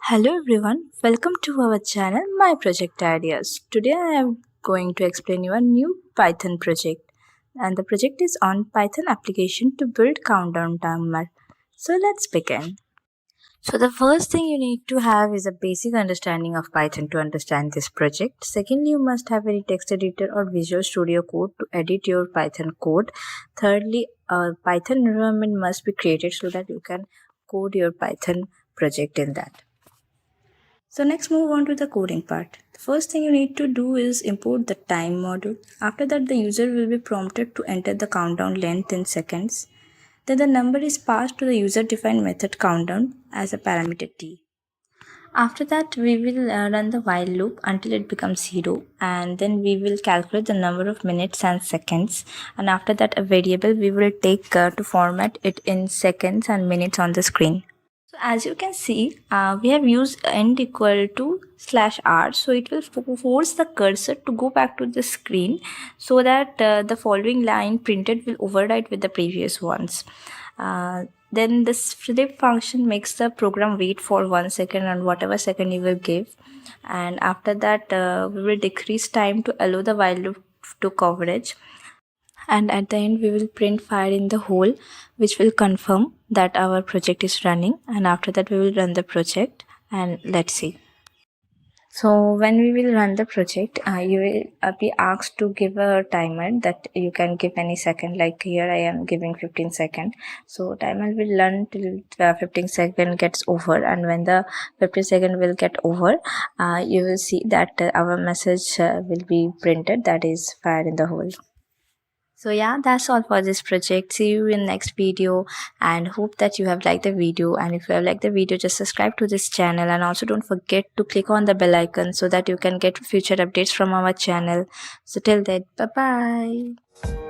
Hello everyone, welcome to our channel My Project Ideas. Today I am going to explain you a new Python project, and the project is on Python application to build countdown timer. So let's begin. So the first thing you need to have is a basic understanding of Python to understand this project. Secondly, you must have any text editor or Visual Studio Code to edit your Python code. Thirdly, a Python environment must be created so that you can code your Python project in that. So next move on to the coding part. The first thing you need to do is import the time module. After that the user will be prompted to enter the countdown length in seconds. Then the number is passed to the user defined method countdown as a parameter t. After that we will run the while loop until it becomes 0, and then we will calculate the number of minutes and seconds, and after that a variable we will take to format it in seconds and minutes on the screen. So as you can see, we have used end equal to /r, so it will force the cursor to go back to the screen so that the following line printed will override with the previous ones. Then this flip function makes the program wait for 1 second and whatever second you will give, and after that we will decrease time to allow the while loop to coverage, and at the end we will print fire in the hole, which will confirm that our project is running, and after that we will run the project and let's see. So when we will run the project, you will be asked to give a timer that you can give any second, like here I am giving 15 second. So timer will run till 15 second gets over, and when the 15 second will get over, you will see that our message will be printed, that is fire in the hole. So yeah, that's all for this project. See you in next video, and hope that you have liked the video. And if you have liked the video, just subscribe to this channel, and also don't forget to click on the bell icon so that you can get future updates from our channel. So till then, bye bye.